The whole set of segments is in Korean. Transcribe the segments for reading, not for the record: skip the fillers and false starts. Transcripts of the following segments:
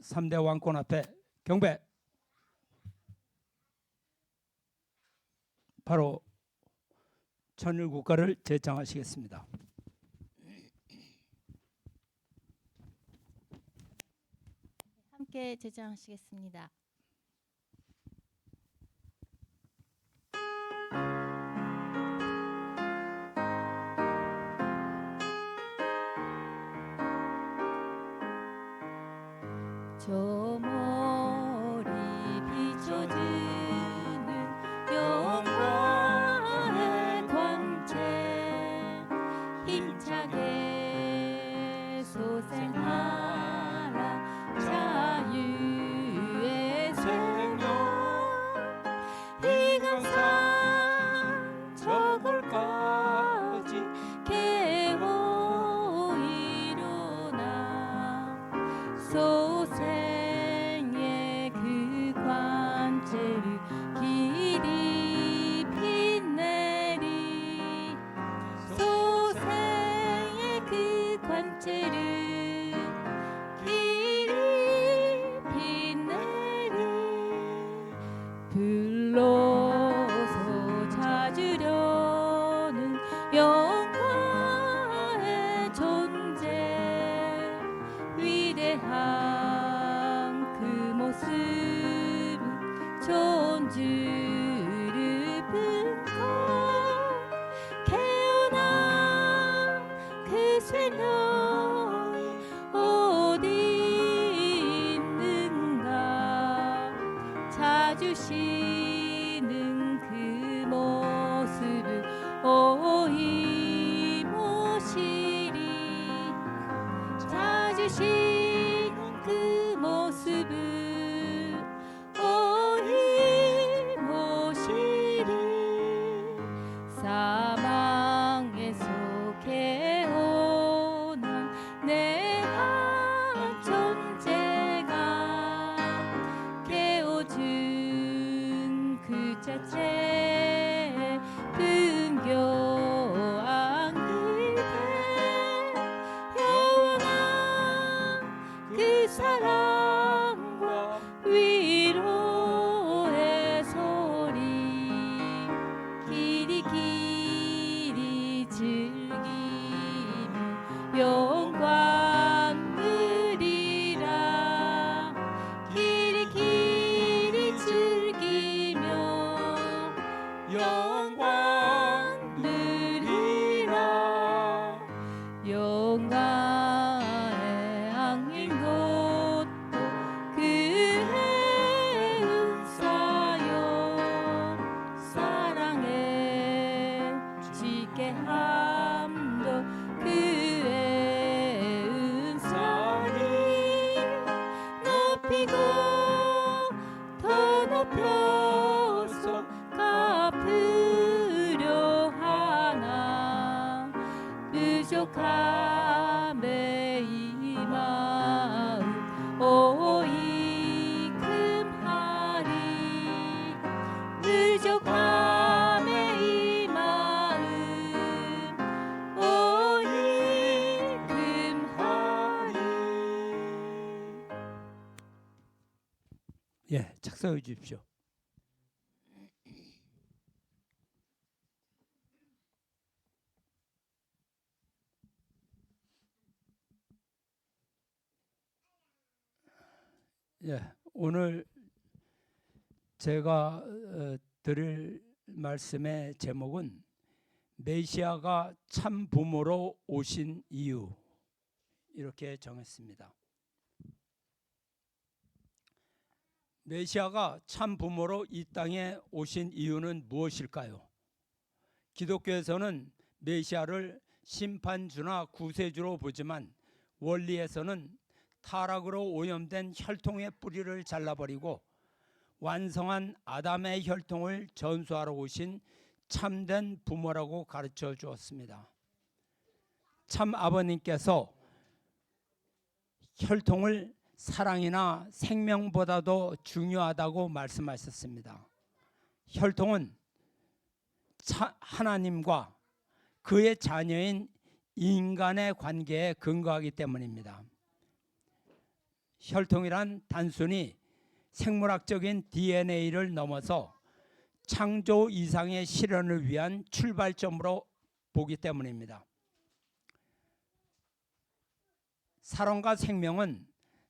3대 왕권 앞에 경배. 바로 천일국가를 제창하시겠습니다. 함께 제창하시겠습니다. 저 멀리 비춰지는 영광의 광채 힘차게 솟아나라 자유의 생명 이 강산 저골까지 깨어 일어나 소생의 그 관체를 길이 빛내리 소생의 그 관체를 길이 빛내리 불러서 찾으려는 영광의 존재 위대한 그 모습은 존주를 품고 깨어난 그 생명이 어디 있는가 찾으시는 그 모습을 어이 모시리 찾으시는 그 모습을 어이 모시리 사망에서 깨어난 내 한 존재가 깨워준 그 자체에 등교한 그대 영원한 그 사랑과 위로의 소리 길이 길이 즐기며 영광 누리라 길이 길이 즐기며 영광 누리라 영광의 ang인 곳도 그의 은사요 사랑에 지게 함도 그의 은사를 높이고 더 높여서 갚으려 하나 부족함에 이 마음 오이 금하리 부족함에 이 마음 오이 금하리. 예, 착석해 주십시오. 예, 오늘 제가 드릴 말씀의 제목은 메시아가 참 부모로 오신 이유, 이렇게 정했습니다. 메시아가 참 부모로 이 땅에 오신 이유는 무엇일까요? 기독교에서는 메시아를 심판주나 구세주로 보지만 원리에서는 타락으로 오염된 혈통의 뿌리를 잘라버리고 완성한 아담의 혈통을 전수하러 오신 참된 부모라고 가르쳐 주었습니다. 참 아버님께서 혈통을 사랑이나 생명보다도 중요하다고 말씀하셨습니다. 혈통은 하나님과 그의 자녀인 인간의 관계에 근거하기 때문입니다. 혈통이란 단순히 생물학적인 DNA를 넘어서 창조 이상의 실현을 위한 출발점으로 보기 때문입니다. 사랑과 생명은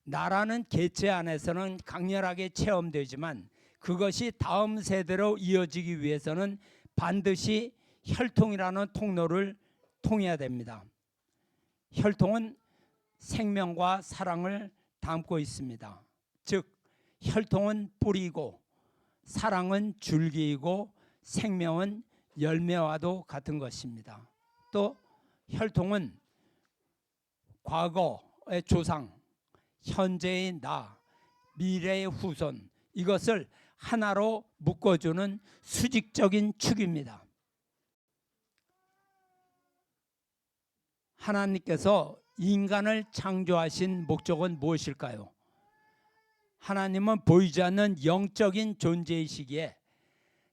나라는 개체 안에서는 강렬하게 체험되지만 그것이 다음 세대로 이어지기 위해서는 반드시 혈통이라는 통로를 통해야 됩니다. 혈통은 생명과 사랑을 담고 있습니다. 즉 혈통은 뿌리고 사랑은 줄기이고 생명은 열매와도 같은 것입니다. 또 혈통은 과거의 조상, 현재의 나, 미래의 후손, 이것을 하나로 묶어주는 수직적인 축입니다. 하나님께서 인간을 창조하신 목적은 무엇일까요? 하나님은 보이지 않는 영적인 존재이시기에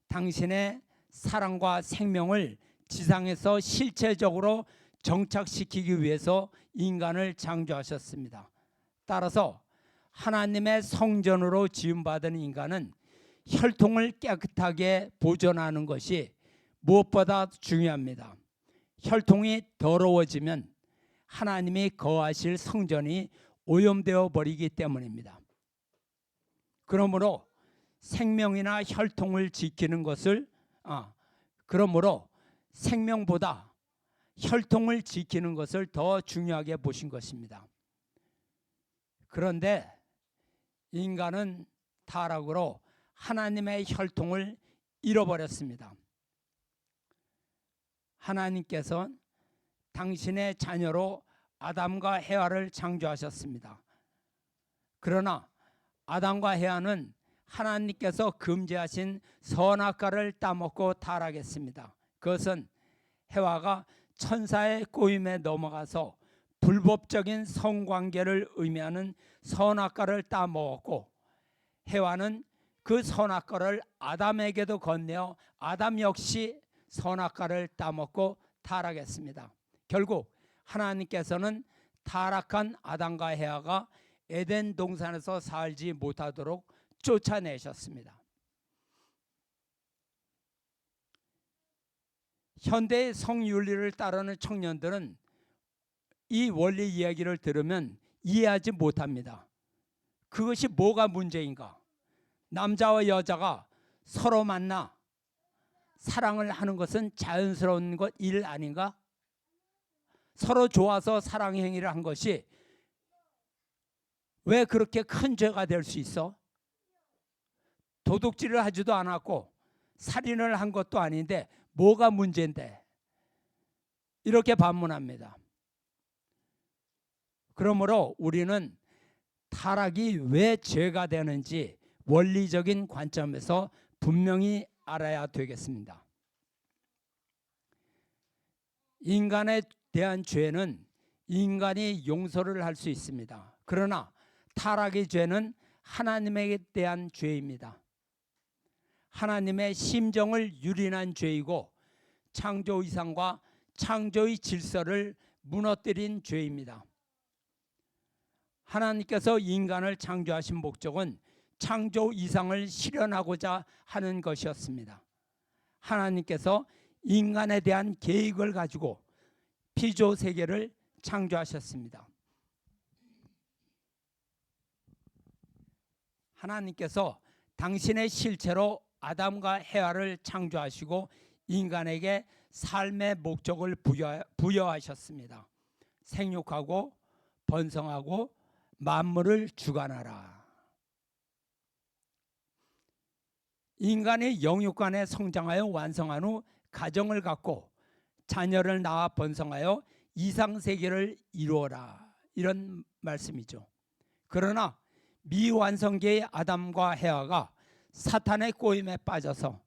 당신의 사랑과 생명을 지상에서 실체적으로 정착시키기 위해서 인간을 창조하셨습니다. 따라서 하나님의 성전으로 지음받은 인간은 혈통을 깨끗하게 보존하는 것이 무엇보다 중요합니다. 혈통이 더러워지면 하나님이 거하실 성전이 오염되어 버리기 때문입니다. 그러므로 생명이나 혈통을 지키는 것을 그러므로 생명보다 혈통을 지키는 것을 더 중요하게 보신 것입니다. 그런데 인간은 타락으로 하나님의 혈통을 잃어버렸습니다. 하나님께서 당신의 자녀로 아담과 헤와를 창조하셨습니다. 그러나 아담과 헤와는 하나님께서 금지하신 선악과를 따먹고 타락했습니다. 그것은 헤와가 천사의 꼬임에 넘어가서 불법적인 성관계를 의미하는 선악과를 따먹었고 헤와는 그 선악과를 아담에게도 건네어 아담 역시 선악과를 따먹고 타락했습니다. 결국 하나님께서는 타락한 아담과 헤와가 에덴 동산에서 살지 못하도록 쫓아내셨습니다. 현대의 성윤리를 따르는 청년들은 이 원리 이야기를 들으면 이해하지 못합니다. 그것이 뭐가 문제인가? 남자와 여자가 서로 만나 사랑을 하는 것은 자연스러운 일 아닌가? 서로 좋아서 사랑 행위를 한 것이 왜 그렇게 큰 죄가 될 수 있어? 도둑질을 하지도 않았고 살인을 한 것도 아닌데 뭐가 문제인데? 이렇게 반문합니다. 그러므로 우리는 타락이 왜 죄가 되는지 원리적인 관점에서 분명히 알아야 되겠습니다. 인간에 대한 죄는 인간이 용서를 할 수 있습니다. 그러나 타락의 죄는 하나님에 대한 죄입니다. 하나님의 심정을 유린한 죄이고 창조 이상과 창조의 질서를 무너뜨린 죄입니다. 하나님께서 인간을 창조하신 목적은 창조 이상을 실현하고자 하는 것이었습니다. 하나님께서 인간에 대한 계획을 가지고 피조 세계를 창조하셨습니다. 하나님께서 당신의 실체로 아담과 헤와를 창조하시고 인간에게 삶의 목적을 부여하셨습니다. 생육하고 번성하고 만물을 주관하라. 인간이 영육간에 성장하여 완성한 후 가정을 갖고 자녀를 낳아 번성하여 이상세계를 이루어라, 이런 말씀이죠. 그러나 미완성계의 아담과 헤와가 사탄의 꼬임에 빠져서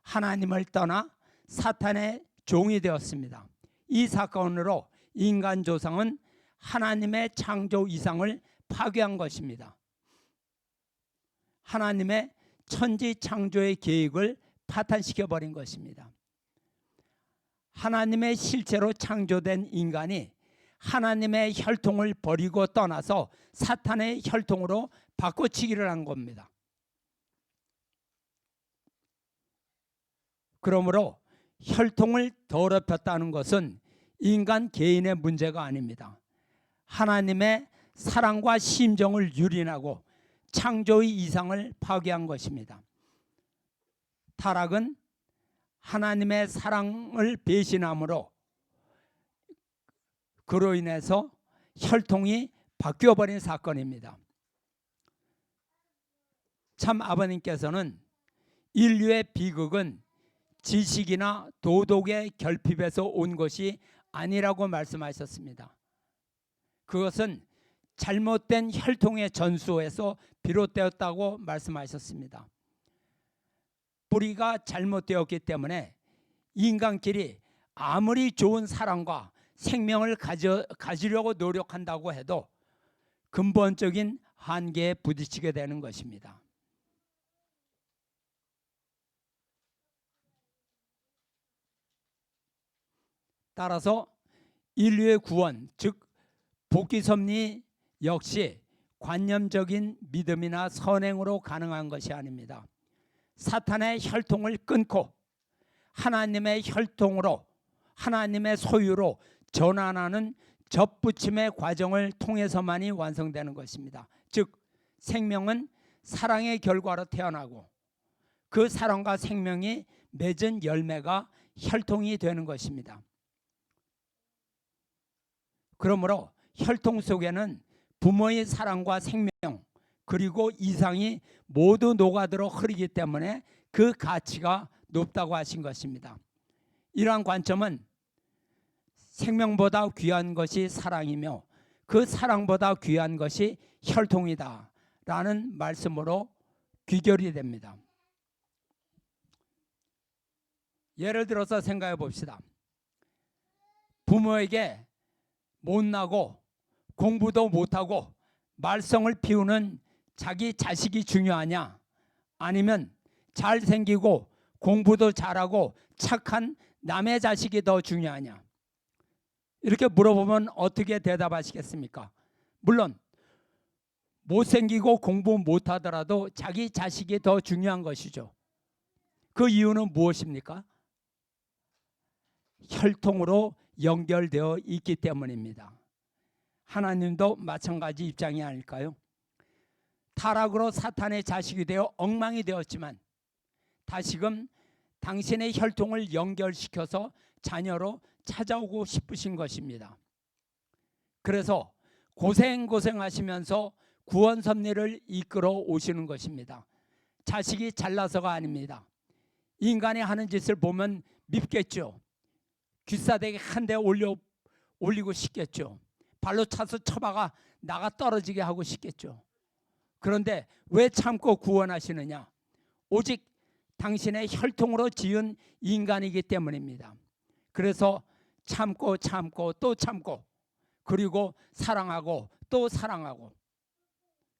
하나님을 떠나 사탄의 종이 되었습니다. 이 사건으로 인간 조상은 하나님의 창조 이상을 파괴한 것입니다. 하나님의 천지 창조의 계획을 파탄시켜버린 것입니다. 하나님의 실체로 창조된 인간이 하나님의 혈통을 버리고 떠나서 사탄의 혈통으로 바꿔치기를 한 겁니다. 그러므로 혈통을 더럽혔다는 것은 인간 개인의 문제가 아닙니다. 하나님의 사랑과 심정을 유린하고 창조의 이상을 파괴한 것입니다. 타락은 하나님의 사랑을 배신함으로 그로 인해서 혈통이 바뀌어버린 사건입니다. 참 아버님께서는 인류의 비극은 지식이나 도덕의 결핍에서 온 것이 아니라고 말씀하셨습니다. 그것은 잘못된 혈통의 전수에서 비롯되었다고 말씀하셨습니다. 뿌리가 잘못되었기 때문에 인간끼리 아무리 좋은 사랑과 생명을 가지려고 노력한다고 해도 근본적인 한계에 부딪히게 되는 것입니다. 따라서 인류의 구원, 즉 복귀 섭리 역시 관념적인 믿음이나 선행으로 가능한 것이 아닙니다. 사탄의 혈통을 끊고 하나님의 혈통으로, 하나님의 소유로 전환하는 접붙임의 과정을 통해서만이 완성되는 것입니다. 즉 생명은 사랑의 결과로 태어나고 그 사랑과 생명이 맺은 열매가 혈통이 되는 것입니다. 그러므로 혈통 속에는 부모의 사랑과 생명 그리고 이상이 모두 녹아들어 흐르기 때문에 그 가치가 높다고 하신 것입니다. 이러한 관점은 생명보다 귀한 것이 사랑이며 그 사랑보다 귀한 것이 혈통이다 라는 말씀으로 귀결이 됩니다. 예를 들어서 생각해 봅시다. 부모에게 못나고 공부도 못하고 말썽을 피우는 자기 자식이 중요하냐, 아니면 잘생기고 공부도 잘하고 착한 남의 자식이 더 중요하냐, 이렇게 물어보면 어떻게 대답하시겠습니까? 물론 못생기고 공부 못하더라도 자기 자식이 더 중요한 것이죠. 그 이유는 무엇입니까? 혈통으로 연결되어 있기 때문입니다. 하나님도 마찬가지 입장이 아닐까요? 타락으로 사탄의 자식이 되어 엉망이 되었지만 다시금 당신의 혈통을 연결시켜서 자녀로 찾아오고 싶으신 것입니다. 그래서 고생하시면서 구원 섭리를 이끌어 오시는 것입니다. 자식이 잘나서가 아닙니다. 인간이 하는 짓을 보면 밉겠죠. 귀싸대기 한 대 올리고 싶겠죠. 발로 차서 쳐박아 나가 떨어지게 하고 싶겠죠. 그런데 왜 참고 구원하시느냐? 오직 당신의 혈통으로 지은 인간이기 때문입니다. 그래서 참고 또 참고 그리고 사랑하고 또 사랑하고,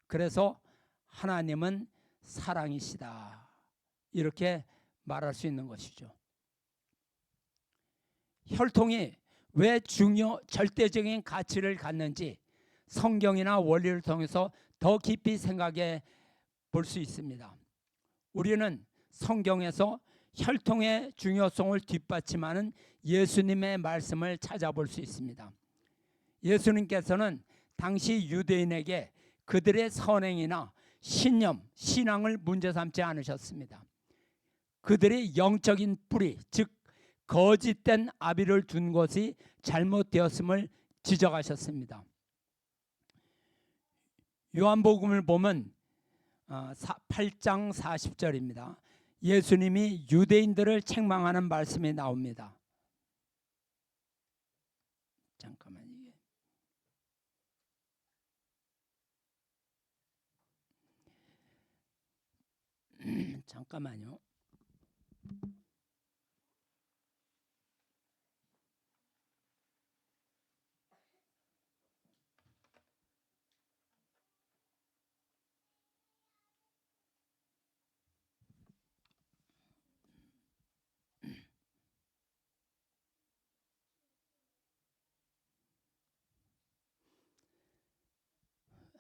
그래서 하나님은 사랑이시다 이렇게 말할 수 있는 것이죠. 혈통이 왜 절대적인 가치를 갖는지 성경이나 원리를 통해서 더 깊이 생각해 볼 수 있습니다. 우리는 성경에서 혈통의 중요성을 뒷받침하는 예수님의 말씀을 찾아볼 수 있습니다. 예수님께서는 당시 유대인에게 그들의 선행이나 신념, 신앙을 문제 삼지 않으셨습니다. 그들의 영적인 뿌리, 즉 거짓된 아비를 둔 것이 잘못되었음을 지적하셨습니다. 요한복음을 보면 8장 40절입니다. 예수님이 유대인들을 책망하는 말씀이 나옵니다. 잠깐만, 잠깐만요.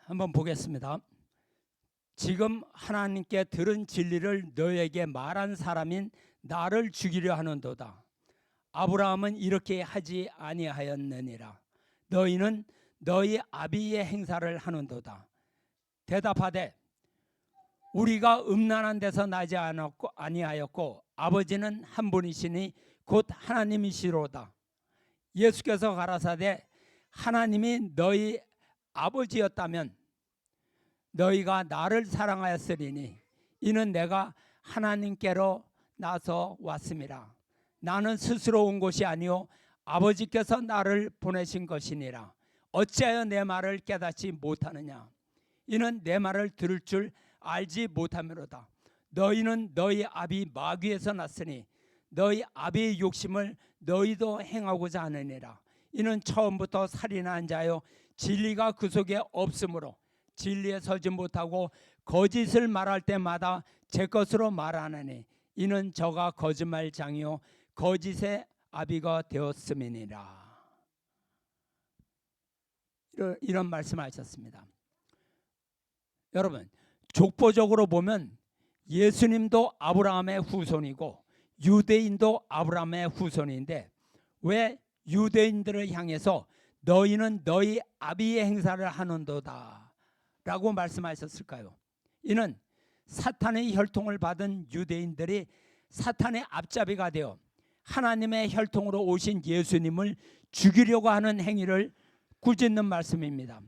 한번 보겠습니다. 지금 하나님께 들은 진리를 너에게 말한 사람인 나를 죽이려 하는도다. 아브라함은 이렇게 하지 아니하였느니라. 너희는 너희 아비의 행사를 하는도다. 대답하되 우리가 음란한 데서 나지 아니하였고 아버지는 한 분이시니 곧 하나님이시로다. 예수께서 가라사대 하나님이 너희 아버지였다면 너희가 나를 사랑하였으리니 이는 내가 하나님께로 나서 왔음이라. 나는 스스로 온 것이 아니요 아버지께서 나를 보내신 것이니라. 어찌하여 내 말을 깨닫지 못하느냐. 이는 내 말을 들을 줄 알지 못함이로다. 너희는 너희 아비 마귀에서 났으니 너희 아비의 욕심을 너희도 행하고자 하느니라. 이는 처음부터 살인한 자요 진리가 그 속에 없으므로 진리에 서지 못하고 거짓을 말할 때마다 제 것으로 말하느니 이는 저가 거짓말장이요 거짓의 아비가 되었음이니라. 이런 말씀하셨습니다. 여러분, 족보적으로 보면 예수님도 아브라함의 후손이고 유대인도 아브라함의 후손인데 왜 유대인들을 향해서 너희는 너희 아비의 행사를 하는도다 라고 말씀하셨을까요? 이는 사탄의 혈통을 받은 유대인들이 사탄의 앞잡이가 되어 하나님의 혈통으로 오신 예수님을 죽이려고 하는 행위를 꾸짖는 말씀입니다.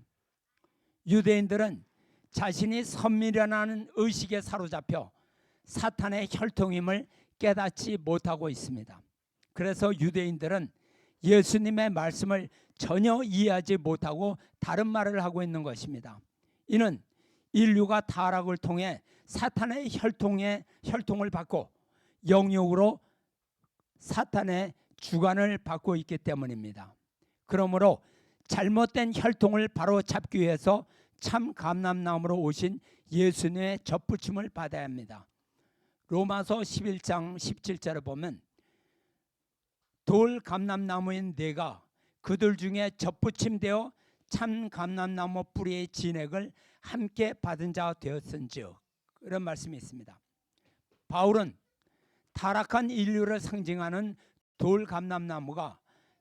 유대인들은 자신이 선미련한 의식에 사로잡혀 사탄의 혈통임을 깨닫지 못하고 있습니다. 그래서 유대인들은 예수님의 말씀을 전혀 이해하지 못하고 다른 말을 하고 있는 것입니다. 이는 인류가 타락을 통해 사탄의 혈통을 받고 영육으로 사탄의 주관을 받고 있기 때문입니다. 그러므로 잘못된 혈통을 바로 잡기 위해서 참 감람나무로 오신 예수님의 접붙임을 받아야 합니다. 로마서 11장 17절에 보면 돌 감람나무인 내가 그들 중에 접붙임되어 참 감람나무 뿌리의 진액을 함께 받은 자 되었은즉, 이런 말씀이 있습니다. 바울은 타락한 인류를 상징하는 돌 감람나무가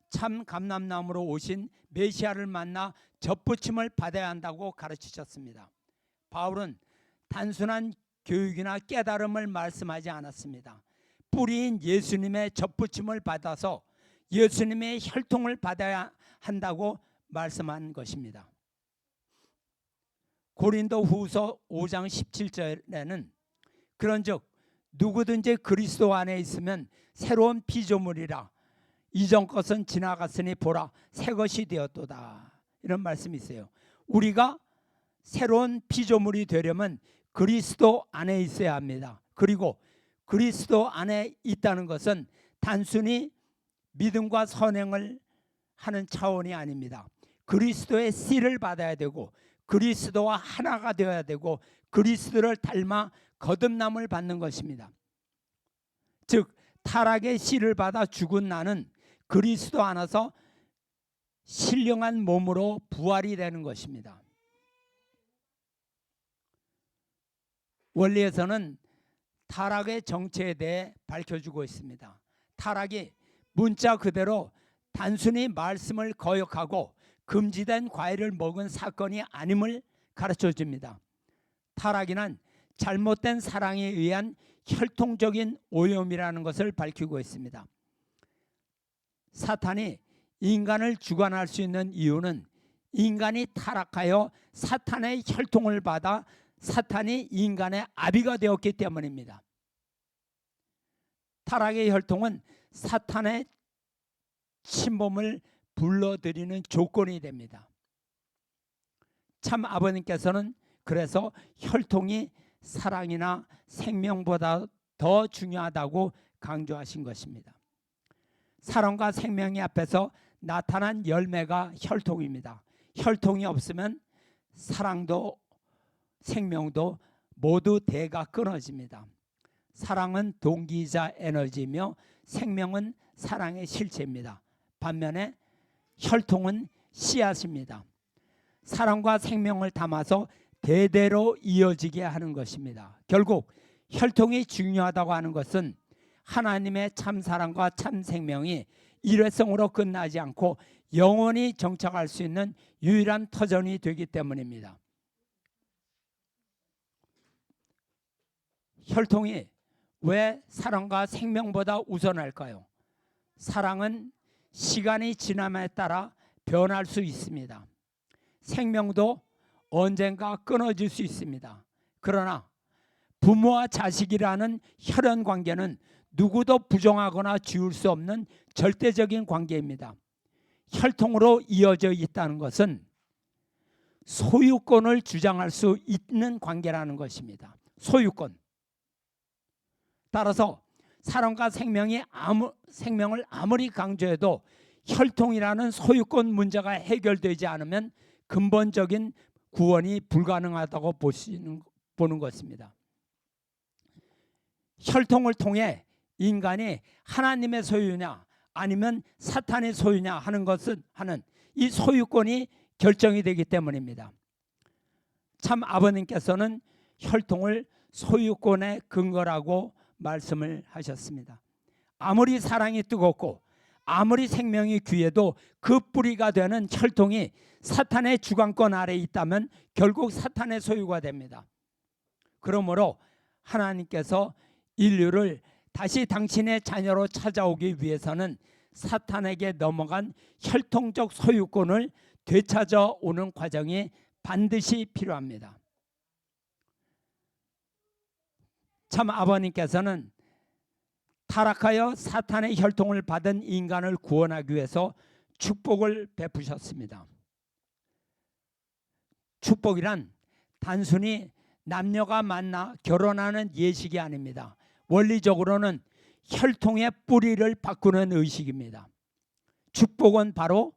참 감람나무로 오신 메시아를 만나 접붙임을 받아야 한다고 가르치셨습니다. 바울은 단순한 교육이나 깨달음을 말씀하지 않았습니다. 뿌리인 예수님의 접붙임을 받아서 예수님의 혈통을 받아야 한다고 말씀한 것입니다. 고린도후서 5장 17절에는 그런즉 누구든지 그리스도 안에 있으면 새로운 피조물이라 이전 것은 지나갔으니 보라 새 것이 되었도다, 이런 말씀이 있어요. 우리가 새로운 피조물이 되려면 그리스도 안에 있어야 합니다. 그리고 그리스도 안에 있다는 것은 단순히 믿음과 선행을 하는 차원이 아닙니다. 그리스도의 씨를 받아야 되고 그리스도와 하나가 되어야 되고 그리스도를 닮아 거듭남을 받는 것입니다. 즉 타락의 씨를 받아 죽은 나는 그리스도 안에서 신령한 몸으로 부활이 되는 것입니다. 원리에서는 타락의 정체에 대해 밝혀주고 있습니다. 타락이 문자 그대로 단순히 말씀을 거역하고 금지된 과일을 먹은 사건이 아님을 가르쳐줍니다. 타락이란 잘못된 사랑에 의한 혈통적인 오염이라는 것을 밝히고 있습니다. 사탄이 인간을 주관할 수 있는 이유는 인간이 타락하여 사탄의 혈통을 받아 사탄이 인간의 아비가 되었기 때문입니다. 타락의 혈통은 사탄의 침범을 불러들이는 조건이 됩니다. 참 아버님께서는 그래서 혈통이 사랑이나 생명보다 더 중요하다고 강조하신 것입니다. 사랑과 생명이 앞에서 나타난 열매가 혈통입니다. 혈통이 없으면 사랑도 생명도 모두 대가 끊어집니다. 사랑은 동기이자 에너지이며 생명은 사랑의 실체입니다. 반면에 혈통은 씨앗입니다. 사랑과 생명을 담아서 대대로 이어지게 하는 것입니다. 결국 혈통이 중요하다고 하는 것은 하나님의 참 사랑과 참 생명이 일회성으로 끝나지 않고 영원히 정착할 수 있는 유일한 터전이 되기 때문입니다. 혈통이 왜 사랑과 생명보다 우선할까요? 사랑은 시간이 지남에 따라 변할 수 있습니다. 생명도 언젠가 끊어질 수 있습니다. 그러나 부모와 자식이라는 혈연 관계는 누구도 부정하거나 지울 수 없는 절대적인 관계입니다. 혈통으로 이어져 있다는 것은 소유권을 주장할 수 있는 관계라는 것입니다. 소유권. 따라서 사랑과 생명을 아무리 강조해도 혈통이라는 소유권 문제가 해결되지 않으면 근본적인 구원이 불가능하다고 보는 것입니다. 혈통을 통해 인간이 하나님의 소유냐 아니면 사탄의 소유냐 하는 이 소유권이 결정이 되기 때문입니다. 참 아버님께서는 혈통을 소유권의 근거라고 말씀을 하셨습니다. 아무리 사랑이 뜨겁고 아무리 생명이 귀해도 그 뿌리가 되는 혈통이 사탄의 주관권 아래에 있다면 결국 사탄의 소유가 됩니다. 그러므로 하나님께서 인류를 다시 당신의 자녀로 찾아오기 위해서는 사탄에게 넘어간 혈통적 소유권을 되찾아 오는 과정이 반드시 필요합니다. 참 아버님께서는 타락하여 사탄의 혈통을 받은 인간을 구원하기 위해서 축복을 베푸셨습니다. 축복이란 단순히 남녀가 만나 결혼하는 예식이 아닙니다. 원리적으로는 혈통의 뿌리를 바꾸는 의식입니다. 축복은 바로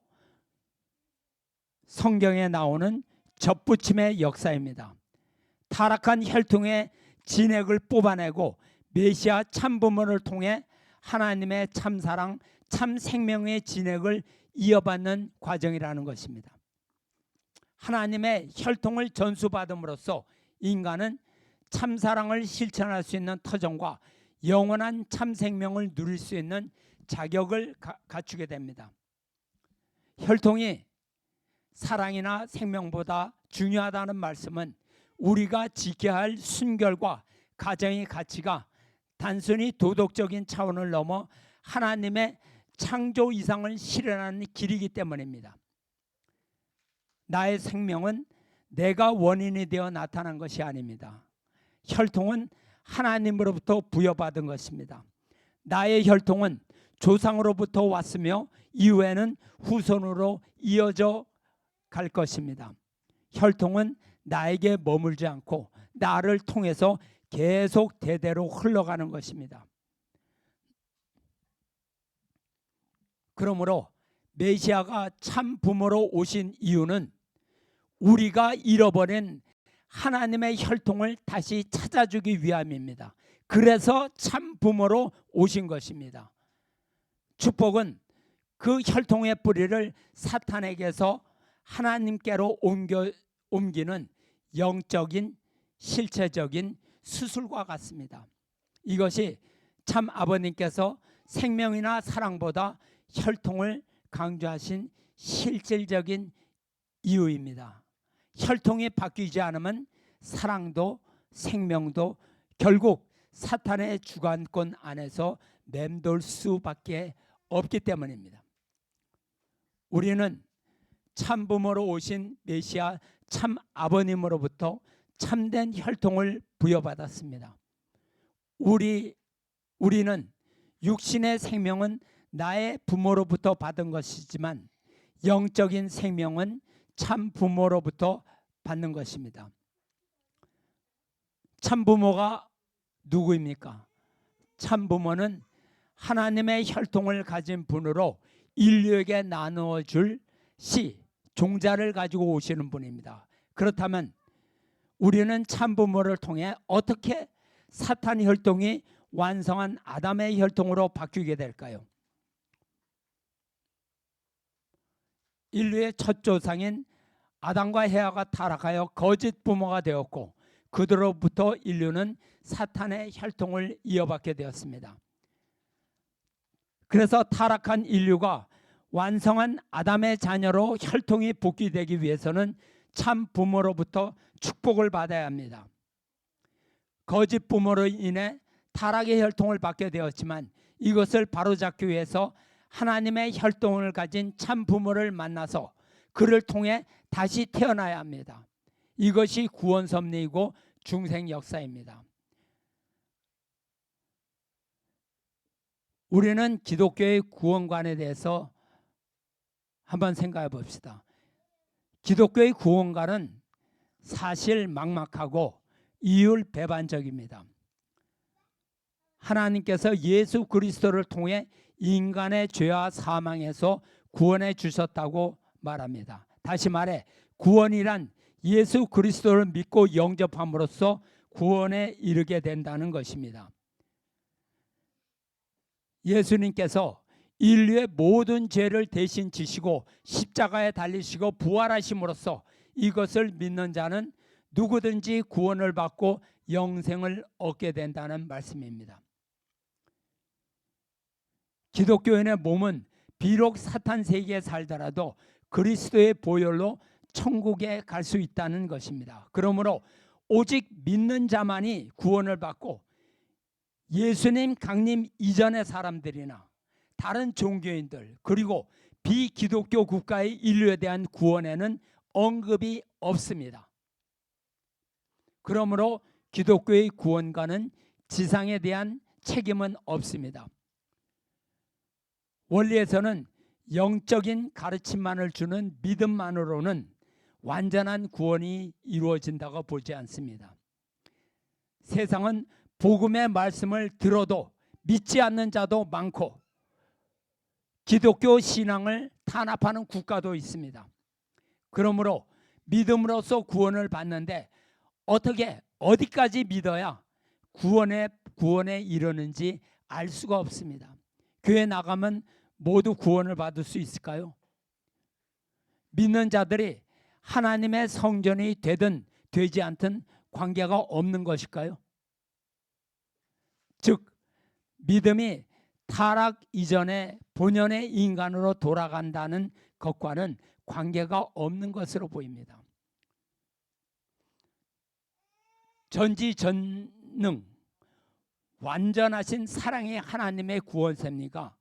성경에 나오는 접붙임의 역사입니다. 타락한 혈통의 진액을 뽑아내고 메시아 참부모를 통해 하나님의 참사랑 참생명의 진액을 이어받는 과정이라는 것입니다. 하나님의 혈통을 전수받음으로써 인간은 참사랑을 실천할 수 있는 터전과 영원한 참생명을 누릴 수 있는 자격을 갖추게 됩니다. 혈통이 사랑이나 생명보다 중요하다는 말씀은 우리가 지켜야 할 순결과 가정의 가치가 단순히 도덕적인 차원을 넘어 하나님의 창조 이상을 실현하는 길이기 때문입니다. 나의 생명은 내가 원인이 되어 나타난 것이 아닙니다. 혈통은 하나님으로부터 부여받은 것입니다. 나의 혈통은 조상으로부터 왔으며 이후에는 후손으로 이어져 갈 것입니다. 혈통은 나에게 머물지 않고 나를 통해서 계속 대대로 흘러가는 것입니다. 그러므로 메시아가 참 부모로 오신 이유는 우리가 잃어버린 하나님의 혈통을 다시 찾아주기 위함입니다. 그래서 참 부모로 오신 것입니다. 축복은 그 혈통의 뿌리를 사탄에게서 하나님께로 옮기는 영적인 실체적인 수술과 같습니다. 이것이 참 아버님께서 생명이나 사랑보다 혈통을 강조하신 실질적인 이유입니다. 혈통이 바뀌지 않으면 사랑도 생명도 결국 사탄의 주관권 안에서 맴돌 수밖에 없기 때문입니다. 우리는 참부모로 오신 메시아 참 아버님으로부터 참된 혈통을 부여받았습니다. 우리는 육신의 생명은 나의 부모로부터 받은 것이지만 영적인 생명은 참 부모로부터 받는 것입니다. 참 부모가 누구입니까? 참 부모는 하나님의 혈통을 가진 분으로 인류에게 나누어 줄 종자를 가지고 오시는 분입니다. 그렇다면 우리는 참 부모를 통해 어떻게 사탄 혈통이 완성한 아담의 혈통으로 바뀌게 될까요? 인류의 첫 조상인 아담과 헤아가 타락하여 거짓 부모가 되었고 그들로부터 인류는 사탄의 혈통을 이어받게 되었습니다. 그래서 타락한 인류가 완성한 아담의 자녀로 혈통이 복귀되기 위해서는 참 부모로부터 축복을 받아야 합니다. 거짓 부모로 인해 타락의 혈통을 받게 되었지만 이것을 바로잡기 위해서 하나님의 혈통을 가진 참 부모를 만나서 그를 통해 다시 태어나야 합니다. 이것이 구원 섭리이고 중생 역사입니다. 우리는 기독교의 구원관에 대해서 한번 생각해 봅시다. 기독교의 구원관은 사실 막막하고 이율배반적입니다. 하나님께서 예수 그리스도를 통해 인간의 죄와 사망에서 구원해 주셨다고 말합니다. 다시 말해 구원이란 예수 그리스도를 믿고 영접함으로써 구원에 이르게 된다는 것입니다. 예수님께서 인류의 모든 죄를 대신 지시고 십자가에 달리시고 부활하심으로써 이것을 믿는 자는 누구든지 구원을 받고 영생을 얻게 된다는 말씀입니다. 기독교인의 몸은 비록 사탄 세계에 살더라도 그리스도의 보혈로 천국에 갈 수 있다는 것입니다. 그러므로 오직 믿는 자만이 구원을 받고 예수님 강림 이전의 사람들이나 다른 종교인들 그리고 비기독교 국가의 인류에 대한 구원에는 언급이 없습니다. 그러므로 기독교의 구원과는 지상에 대한 책임은 없습니다. 원리에서는 영적인 가르침만을 주는 믿음만으로는 완전한 구원이 이루어진다고 보지 않습니다. 세상은 복음의 말씀을 들어도 믿지 않는 자도 많고 기독교 신앙을 탄압하는 국가도 있습니다. 그러므로 믿음으로써 구원을 받는데 어떻게 어디까지 믿어야 구원에 이르는지 알 수가 없습니다. 교회 나가면 모두 구원을 받을 수 있을까요? 믿는 자들이 하나님의 성전이 되든 되지 않든 관계가 없는 것일까요? 즉 믿음이 타락 이전에 본연의 인간으로 돌아간다는 것과는 관계가 없는 것으로 보입니다. 전지전능 완전하신 사랑의 하나님의 구원 섭리가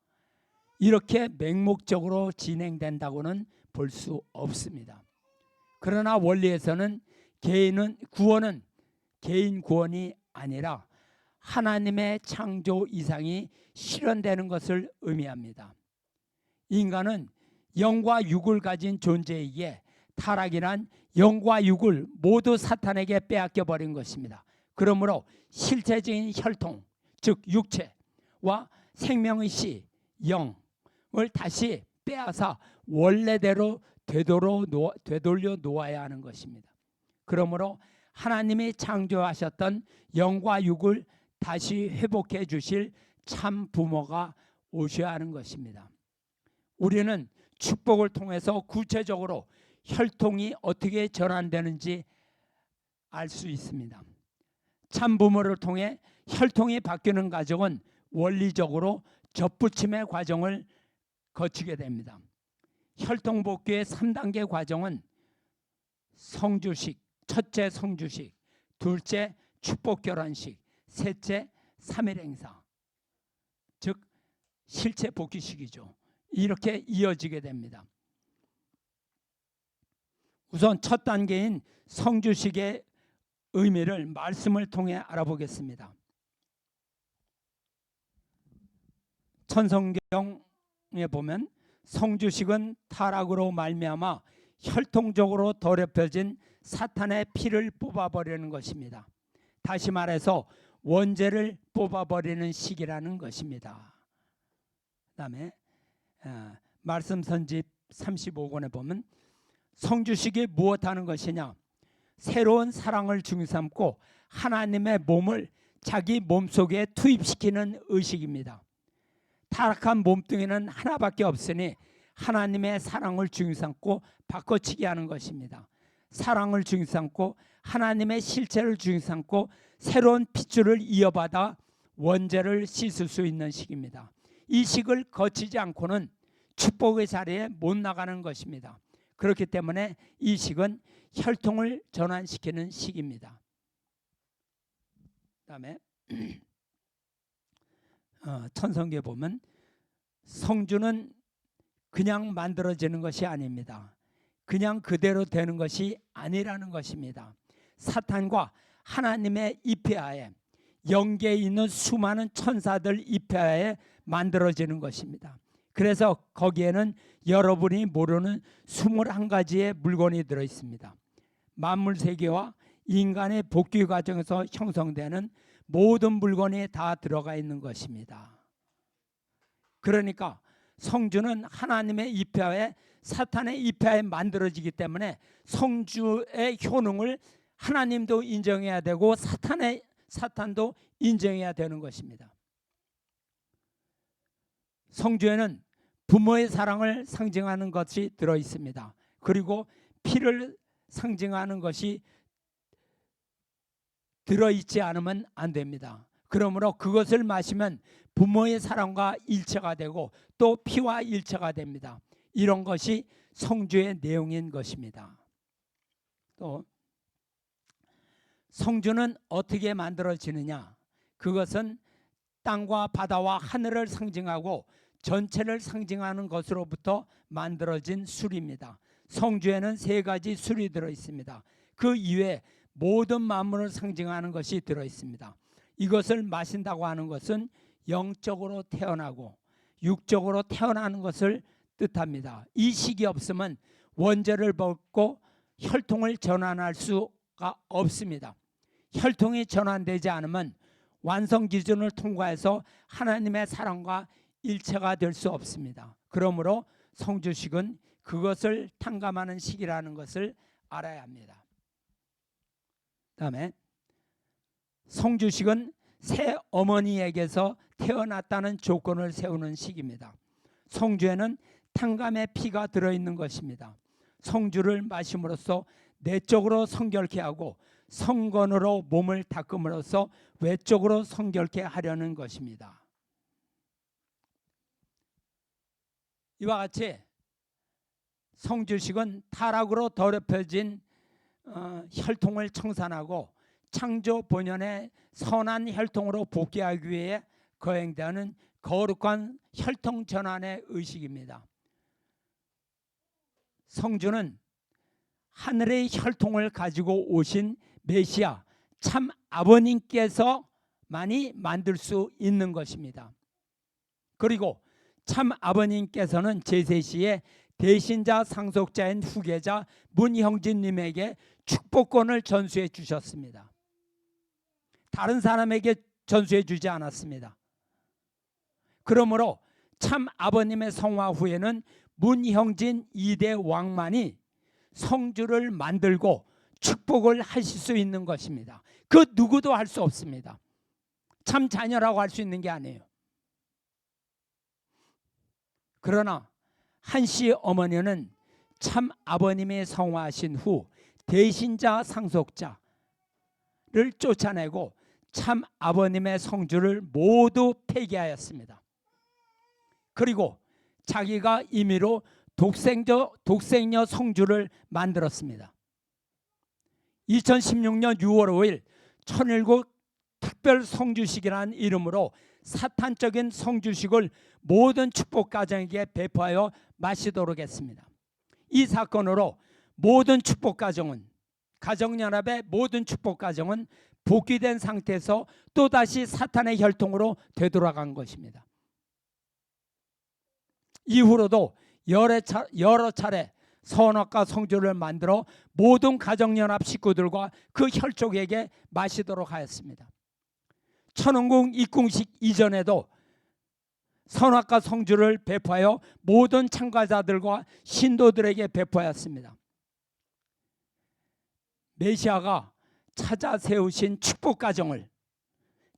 이렇게 맹목적으로 진행된다고는 볼 수 없습니다. 그러나 원리에서는 구원은 개인 구원이 아니라 하나님의 창조 이상이 실현되는 것을 의미합니다. 인간은 영과 육을 가진 존재이기에 타락이란 영과 육을 모두 사탄에게 빼앗겨 버린 것입니다. 그러므로 실체적인 혈통, 즉 육체와 생명의 씨, 영을 다시 빼앗아 원래대로 되돌려 놓아야 하는 것입니다. 그러므로 하나님이 창조하셨던 영과 육을 다시 회복해 주실 참 부모가 오셔야 하는 것입니다. 우리는 축복을 통해서 구체적으로 혈통이 어떻게 전환되는지 알 수 있습니다. 참 부모를 통해 혈통이 바뀌는 과정은 원리적으로 접붙임의 과정을 거치게 됩니다. 혈통 복귀의 3단계 과정은 성주식, 첫째 성주식, 둘째 축복 결혼식, 셋째 3일 행사, 즉 실체 복귀식이죠. 이렇게 이어지게 됩니다. 우선 첫 단계인 성주식의 의미를 말씀을 통해 알아보겠습니다. 천성경에 보면 성주식은 타락으로 말미암아 혈통적으로 더럽혀진 사탄의 피를 뽑아버리는 것입니다. 다시 말해서 원죄를 뽑아버리는 시기라는 것입니다. 그 다음에 말씀 선집 35권에 보면 성주식이 무엇하는 것이냐, 새로운 사랑을 중삼고 하나님의 몸을 자기 몸속에 투입시키는 의식입니다. 타락한 몸뚱이는 하나밖에 없으니 하나님의 사랑을 중삼고 바꿔치기 하는 것입니다. 사랑을 중심 삼고 하나님의 실체를 중심 삼고 새로운 핏줄을 이어받아 원죄를 씻을 수 있는 시기입니다. 이 시기를 거치지 않고는 축복의 자리에 못 나가는 것입니다. 그렇기 때문에 이 시기는 혈통을 전환시키는 시기입니다. 그다음에 천성기에 보면 성주는 그냥 만들어지는 것이 아닙니다. 그냥 그대로 되는 것이 아니라는 것입니다. 사탄과 하나님의 입회하에 영계에 있는 수많은 천사들 입회하에 만들어지는 것입니다. 그래서 거기에는 여러분이 모르는 21가지의 물건이 들어있습니다. 만물 세계와 인간의 복귀 과정에서 형성되는 모든 물건이 다 들어가 있는 것입니다. 그러니까 성주는 하나님의 입회하에 사탄의 입회하에 만들어지기 때문에 성주의 효능을 하나님도 인정해야 되고 사탄도 인정해야 되는 것입니다. 성주에는 부모의 사랑을 상징하는 것이 들어 있습니다. 그리고 피를 상징하는 것이 들어있지 않으면 안 됩니다. 그러므로 그것을 마시면 부모의 사랑과 일체가 되고 또 피와 일체가 됩니다. 이런 것이 성주의 내용인 것입니다. 또 성주는 어떻게 만들어지느냐? 그것은 땅과 바다와 하늘을 상징하고 전체를 상징하는 것으로부터 만들어진 술입니다. 성주에는 3가지 술이 들어 있습니다. 그 이외에 모든 만물을 상징하는 것이 들어 있습니다. 이것을 마신다고 하는 것은 영적으로 태어나고 육적으로 태어나는 것을 뜻합니다. 이 식이 없으면 원죄를 벗고 혈통을 전환할 수가 없습니다. 혈통이 전환되지 않으면 완성 기준을 통과해서 하나님의 사랑과 일체가 될 수 없습니다. 그러므로 성주식은 그것을 탕감하는 시기라는 것을 알아야 합니다. 다음에 성주식은 새 어머니에게서 태어났다는 조건을 세우는 시기입니다. 성주에는 탕감의 피가 들어있는 것입니다. 성주를 마심으로써 내적으로 성결케 하고 성건으로 몸을 닦음으로써 외적으로 성결케 하려는 것입니다. 이와 같이 성주식은 타락으로 더럽혀진 혈통을 청산하고 창조 본연의 선한 혈통으로 복귀하기 위해 거행되는 거룩한 혈통 전환의 의식입니다. 성주는 하늘의 혈통을 가지고 오신 메시아 참 아버님께서만이 만들 수 있는 것입니다. 그리고 참 아버님께서는 제세시에 대신자 상속자인 후계자 문형진님에게 축복권을 전수해 주셨습니다. 다른 사람에게 전수해 주지 않았습니다. 그러므로 참 아버님의 성화 후에는 문형진 2대 왕만이 성주를 만들고 축복을 하실 수 있는 것입니다. 그 누구도 할 수 없습니다. 참 자녀라고 할 수 있는 게 아니에요. 그러나 한씨 어머니는 참 아버님의 성화하신 후 대신자 상속자를 쫓아내고 참 아버님의 성주를 모두 폐기하였습니다. 그리고 자기가 임의로 독생녀 성주를 만들었습니다. 2016년 6월 5일 천일국 특별 성주식이라는 이름으로 사탄적인 성주식을 모든 축복 가정에게 배포하여 마시도록 했습니다. 이 사건으로 모든 축복 가정은 가정연합의 모든 축복 가정은 복귀된 상태에서 또다시 사탄의 혈통으로 되돌아간 것입니다. 이후로도 여러 차례 선악과 성주를 만들어 모든 가정연합 식구들과 그 혈족에게 마시도록 하였습니다. 천운궁 입궁식 이전에도 선악과 성주를 배포하여 모든 참가자들과 신도들에게 배포하였습니다. 메시아가 찾아 세우신 축복 가정을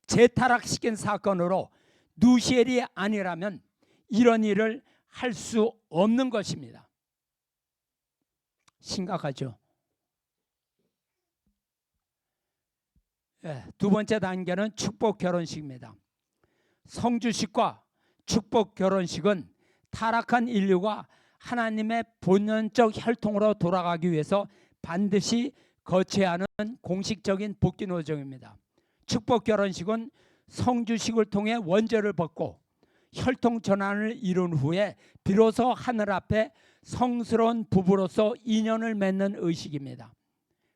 재타락시킨 사건으로 누시엘이 아니라면 이런 일을 할 수 없는 것입니다. 심각하죠. 두 번째 단계는 축복 결혼식입니다. 성주식과 축복 결혼식은 타락한 인류가 하나님의 본연적 혈통으로 돌아가기 위해서 반드시 거쳐야 하는 공식적인 복귀 노정입니다. 축복 결혼식은 성주식을 통해 원죄를 벗고 혈통 전환을 이룬 후에 비로소 하늘 앞에 성스러운 부부로서 인연을 맺는 의식입니다.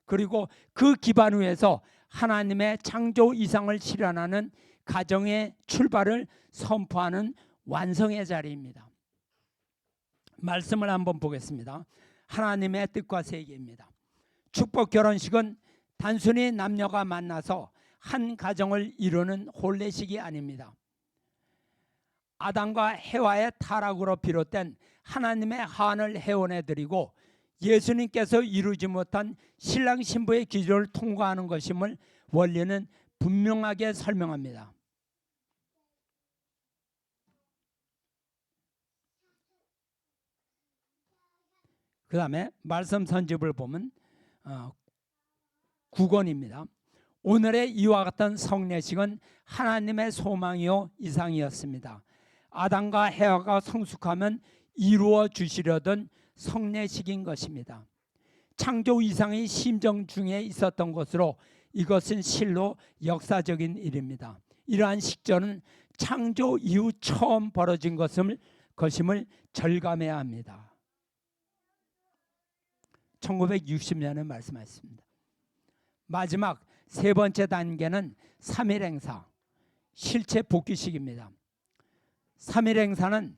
그리고 그 기반 위에서 하나님의 창조 이상을 실현하는 가정의 출발을 선포하는 완성의 자리입니다. 말씀을 한번 보겠습니다. 하나님의 뜻과 세계입니다. 축복 결혼식은 단순히 남녀가 만나서 한 가정을 이루는 혼례식이 아닙니다. 아담과 해와의 타락으로 비롯된 하나님의 한을 해원해드리고 예수님께서 이루지 못한 신랑 신부의 기준을 통과하는 것임을 원리는 분명하게 설명합니다. 그 다음에 말씀 선집을 보면 9권입니다. 오늘의 이와 같은 성례식은 하나님의 소망이요 이상이었습니다. 아담과 해와가 성숙하면 이루어 주시려던 성례식인 것입니다. 창조 이상의 심정 중에 있었던 것으로 이것은 실로 역사적인 일입니다. 이러한 식전은 창조 이후 처음 벌어진 것임을 절감해야 합니다. 1960년에 말씀하셨습니다. 마지막 세 번째 단계는 3일 행사, 실체 복귀식입니다. 3일 행사는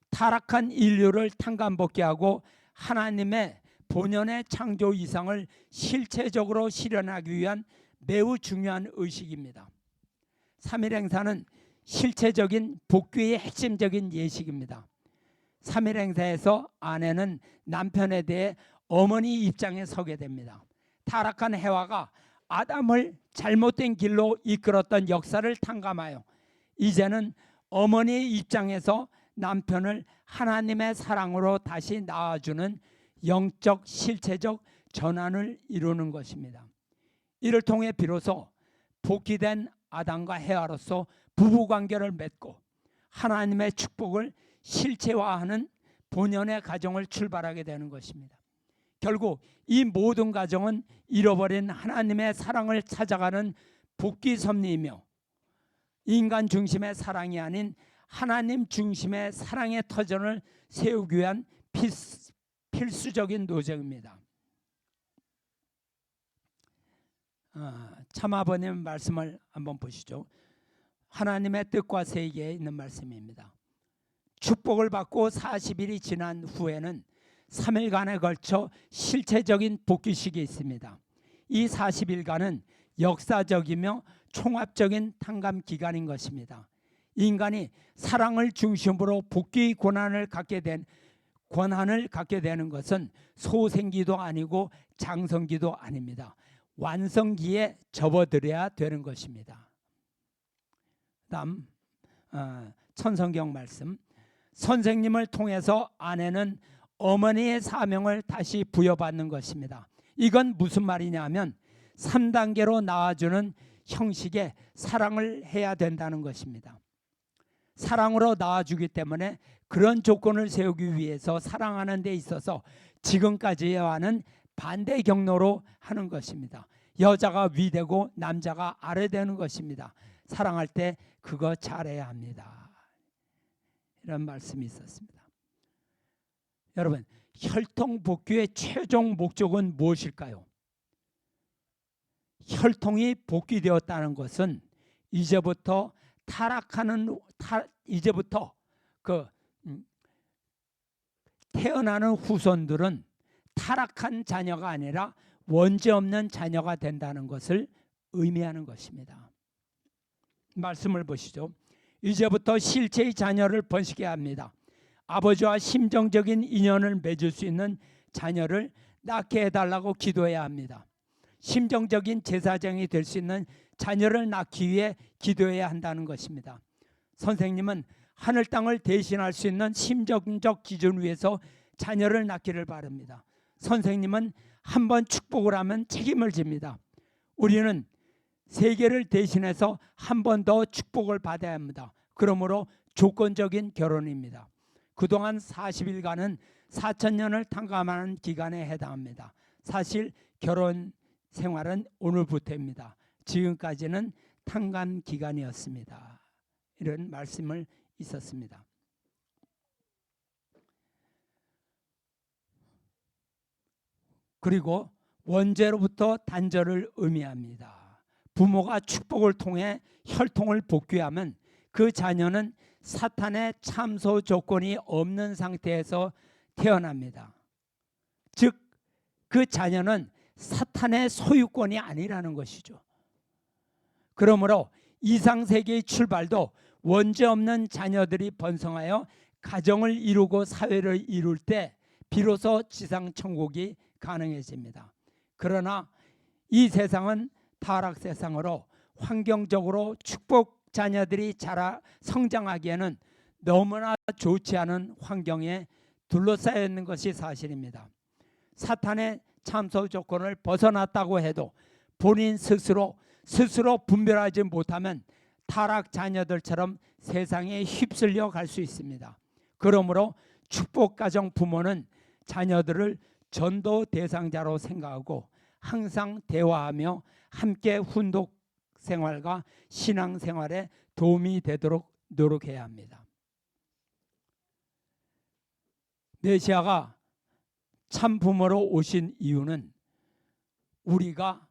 타락한 인류를 탄감복귀하고 하나님의 본연의 창조 이상을 실체적으로 실현하기 위한 매우 중요한 의식입니다. 3일 행사는 실체적인 복귀의 핵심적인 예식입니다. 3일 행사에서 아내는 남편에 대해 어머니 입장에 서게 됩니다. 타락한 해와가 아담을 잘못된 길로 이끌었던 역사를 탕감하여 이제는 어머니의 입장에서 남편을 하나님의 사랑으로 다시 낳아주는 영적 실체적 전환을 이루는 것입니다. 이를 통해 비로소 복귀된 아담과 해와로서 부부관계를 맺고 하나님의 축복을 실체화하는 본연의 가정을 출발하게 되는 것입니다. 결국 이 모든 가정은 잃어버린 하나님의 사랑을 찾아가는 복귀 섭리이며 인간 중심의 사랑이 아닌 하나님 중심의 사랑의 터전을 세우기 위한 필수적인 노정입니다. 참아버님 말씀을 한번 보시죠. 하나님의 뜻과 세계에 있는 말씀입니다. 축복을 받고 40일이 지난 후에는 3일간에 걸쳐 실체적인 복귀식이 있습니다. 이 40일간은 역사적이며 총합적인 탕감 기간인 것입니다. 인간이 사랑을 중심으로 복귀 권한을 갖게 되는 것은 소생기도 아니고 장성기도 아닙니다. 완성기에 접어들어야 되는 것입니다. 다음 천성경 말씀. 선생님을 통해서 아내는 어머니의 사명을 다시 부여받는 것입니다. 이건 무슨 말이냐면 3단계로 낳아주는 형식의 사랑을 해야 된다는 것입니다. 사랑으로 낳아주기 때문에 그런 조건을 세우기 위해서 사랑하는 데 있어서 지금까지와는 반대 경로로 하는 것입니다. 여자가 위되고 남자가 아래되는 것입니다. 사랑할 때 그거 잘해야 합니다. 이런 말씀이 있었습니다. 여러분, 혈통 복귀의 최종 목적은 무엇일까요? 혈통이 복귀되었다는 것은 이제부터 태어나는 후손들은 타락한 자녀가 아니라 원죄 없는 자녀가 된다는 것을 의미하는 것입니다. 말씀을 보시죠. 이제부터 실체의 자녀를 번식해야 합니다. 아버지와 심정적인 인연을 맺을 수 있는 자녀를 낳게 해달라고 기도해야 합니다. 심정적인 제사장이 될 수 있는 자녀를 낳기 위해 기도해야 한다는 것입니다. 선생님은 하늘 땅을 대신할 수 있는 심정적 기준 위에서 자녀를 낳기를 바랍니다. 선생님은 한번 축복을 하면 책임을 집니다. 우리는 세계를 대신해서 한 번 더 축복을 받아야 합니다. 그러므로 조건적인 결혼입니다. 그동안 40일간은 4,000년을 탕감하는 기간에 해당합니다. 사실 결혼 생활은 오늘부터입니다. 지금까지는 탕감 기간이었습니다. 이런 말씀을 있었습니다. 그리고 원죄로부터 단절을 의미합니다. 부모가 축복을 통해 혈통을 복귀하면 그 자녀는 사탄의 참소 조건이 없는 상태에서 태어납니다. 즉 그 자녀는 사탄의 소유권이 아니라는 것이죠. 그러므로 이상세계의 출발도 원죄 없는 자녀들이 번성하여 가정을 이루고 사회를 이룰 때 비로소 지상천국이 가능해집니다. 그러나 이 세상은 타락 세상으로 환경적으로 축복 자녀들이 자라 성장하기에는 너무나 좋지 않은 환경에 둘러싸여 있는 것이 사실입니다. 사탄의 참소 조건을 벗어났다고 해도 본인 스스로 분별하지 못하면 타락 자녀들처럼 세상에 휩쓸려 갈 수 있습니다. 그러므로 축복 가정 부모는 자녀들을 전도 대상자로 생각하고 항상 대화하며 함께 훈독 생활과 신앙 생활에 도움이 되도록 노력해야 합니다. 메시아가 참 부모로 오신 이유는 우리가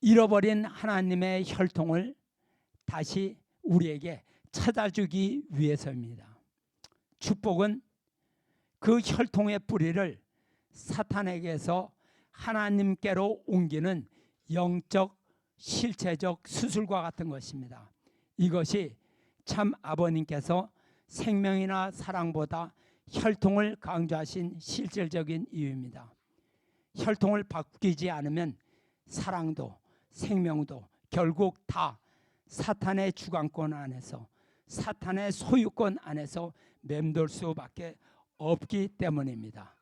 잃어버린 하나님의 혈통을 다시 우리에게 찾아주기 위해서입니다. 축복은 그 혈통의 뿌리를 사탄에게서 하나님께로 옮기는 영적 실체적 수술과 같은 것입니다. 이것이 참 아버님께서 생명이나 사랑보다 혈통을 강조하신 실질적인 이유입니다. 혈통을 바뀌지 않으면 사랑도 생명도 결국 다 사탄의 주관권 안에서 사탄의 소유권 안에서 맴돌 수밖에 없기 때문입니다.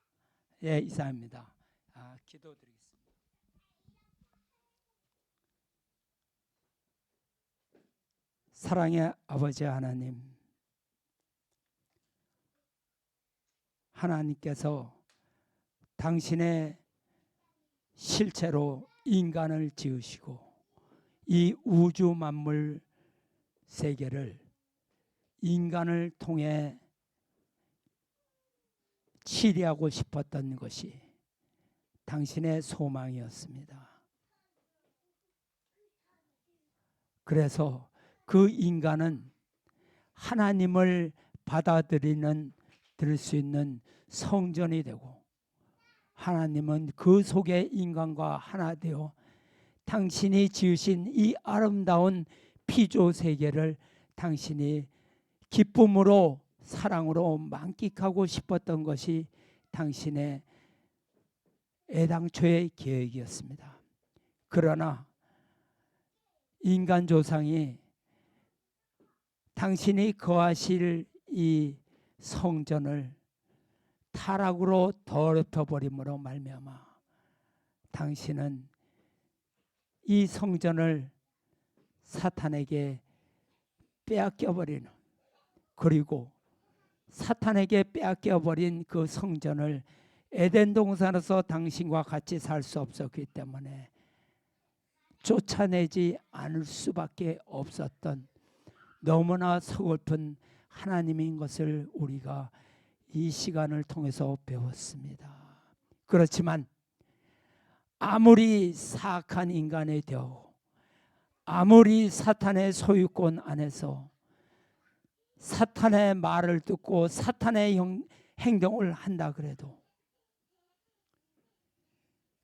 예, 이상입니다. 기도드리겠습니다. 사랑의 아버지 하나님, 하나님께서 당신의 실체로 인간을 지으시고 이 우주 만물 세계를 인간을 통해 치리하고 싶었던 것이 당신의 소망이었습니다. 그래서 그 인간은 하나님을 들을 수 있는 성전이 되고 하나님은 그 속에 인간과 하나 되어 당신이 지으신 이 아름다운 피조 세계를 당신이 기쁨으로 사랑으로 만끽하고 싶었던 것이 당신의 애당초의 계획이었습니다. 그러나 인간 조상이 당신이 거하실 이 성전을 타락으로 더럽혀버림으로 말미암아 당신은 이 성전을 사탄에게 빼앗겨버리는, 그리고 사탄에게 빼앗겨버린 그 성전을 에덴 동산에서 당신과 같이 살 수 없었기 때문에 쫓아내지 않을 수밖에 없었던 너무나 서글픈 하나님인 것을 우리가 이 시간을 통해서 배웠습니다. 그렇지만 아무리 사악한 인간이 되어 아무리 사탄의 소유권 안에서 사탄의 말을 듣고 사탄의 행동을 한다 그래도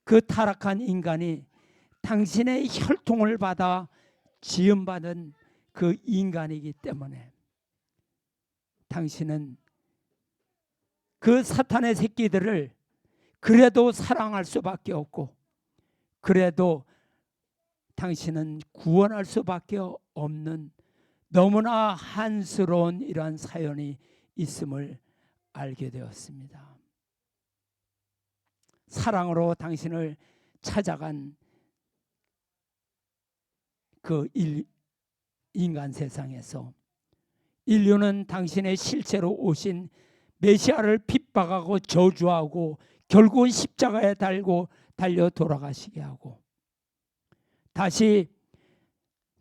그 타락한 인간이 당신의 혈통을 받아 지음받은 그 인간이기 때문에 당신은 그 사탄의 새끼들을 그래도 사랑할 수밖에 없고 그래도 당신은 구원할 수밖에 없는 너무나 한스러운 이러한 사연이 있음을 알게 되었습니다. 사랑으로 당신을 찾아간 그 인간 세상에서 인류는 당신의 실체로 오신 메시아를 핍박하고 저주하고 결국은 십자가에 달려 돌아가시게 하고, 다시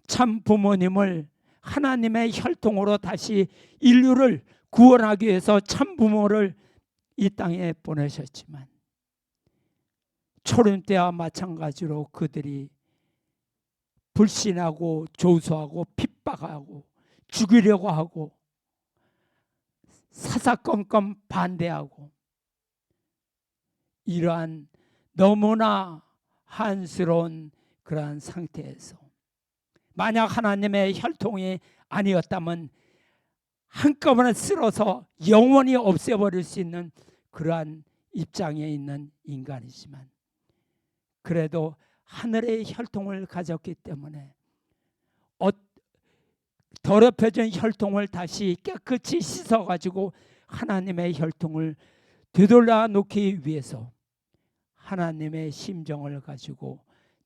참 부모님을 하나님의 혈통으로 다시 인류를 구원하기 위해서 참 부모를 이 땅에 보내셨지만, 초림 때와 마찬가지로 그들이 불신하고 조소하고 핍박하고 죽이려고 하고 사사건건 반대하고, 이러한 너무나 한스러운 그러한 상태에서 만약 하나님의 혈통이 아니었다면 한꺼번에 쓸어서 영원히 없애버릴 수 있는 그러한 입장에 있는 인간이지만, 그래도 하늘의 혈통을 가졌기 때문에 더럽혀진 혈통을 다시 깨끗이 씻어가지고 하나님의 혈통을 되돌려 놓기 위해서 하나님의 심정을 가지고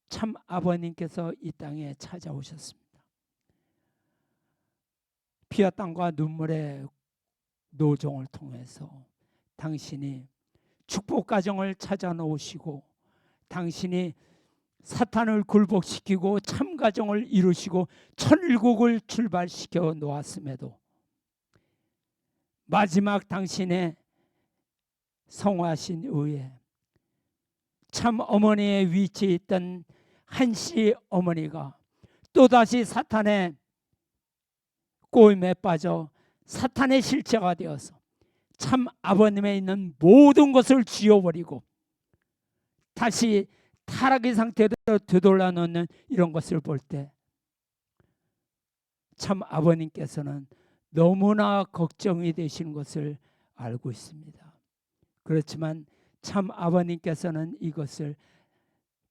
참 아버님께서 이 땅에 찾아오셨습니다. 피와 땀과 눈물의 노종을 통해서 당신이 축복 가정을 찾아 놓으시고, 당신이 사탄을 굴복시키고 참 가정을 이루시고 천일국을 출발시켜 놓았음에도 마지막 당신의 성화신 의에 참 어머니의 위치에 있던 한씨 어머니가 또다시 사탄의 꼬임에 빠져 사탄의 실체가 되어서 참 아버님에 있는 모든 것을 지워버리고 다시 타락의 상태로 되돌려 놓는 이런 것을 볼 때 참 아버님께서는 너무나 걱정이 되시는 것을 알고 있습니다. 그렇지만 참 아버님께서는 이것을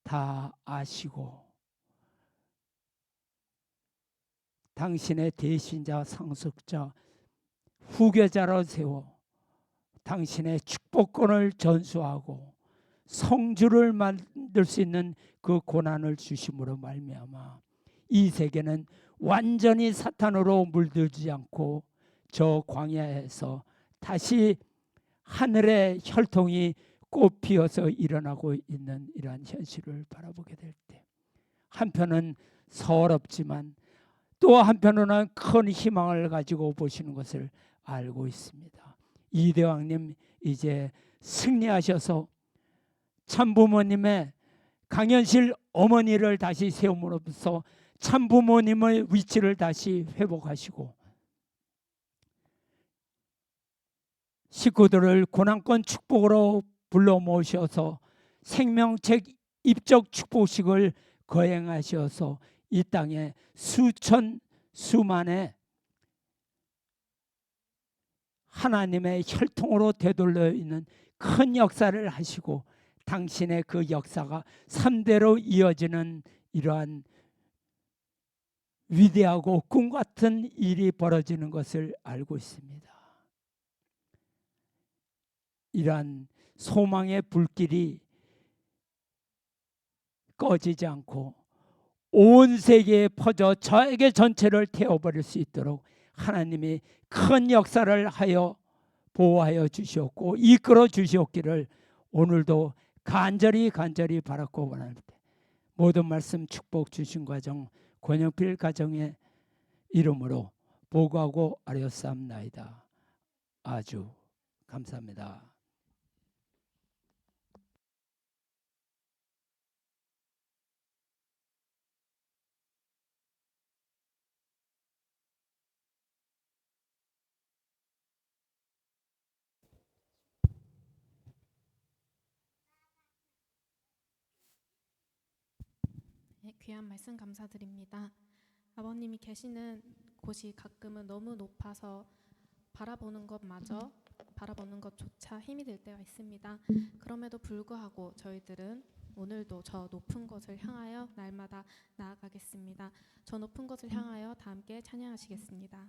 다 아시고 당신의 대신자, 상속자, 후계자로 세워 당신의 축복권을 전수하고 성주를 만들 수 있는 그 고난을 주심으로 말미암아 이 세계는 완전히 사탄으로 물들지 않고 저 광야에서 다시 하늘의 혈통이 꽃 피어서 일어나고 있는 이러한 현실을 바라보게 될 때 한편은 서럽지만 또 한편으로는 큰 희망을 가지고 보시는 것을 알고 있습니다. 이대왕님 이제 승리하셔서 참부모님의 강현실 어머니를 다시 세움으로써 참부모님의 위치를 다시 회복하시고 식구들을 고난권 축복으로 불러 모셔서 생명책 입적 축복식을 거행하셔서 이 땅에 수천 수만의 하나님의 혈통으로 되돌려 있는 큰 역사를 하시고 당신의 그 역사가 3대로 이어지는 이러한 위대하고 꿈같은 일이 벌어지는 것을 알고 있습니다. 이러한 소망의 불길이 꺼지지 않고 온 세계에 퍼져 저에게 전체를 태워버릴 수 있도록 하나님이 큰 역사를 하여 보호하여 주시옵고 이끌어 주시옵기를 오늘도 간절히 바랐고 원합니다. 모든 말씀 축복 주신 가정 권영필 가정의 이름으로 보고하고 아뢰옵나이다. 아주 감사합니다. 네, 귀한 말씀 감사드립니다. 아버님이 계시는 곳이 가끔은 너무 높아서 바라보는 것조차 힘이 들 때가 있습니다. 그럼에도 불구하고 저희들은 오늘도 저 높은 곳을 향하여 날마다 나아가겠습니다. 저 높은 곳을 향하여 다 함께 찬양하시겠습니다.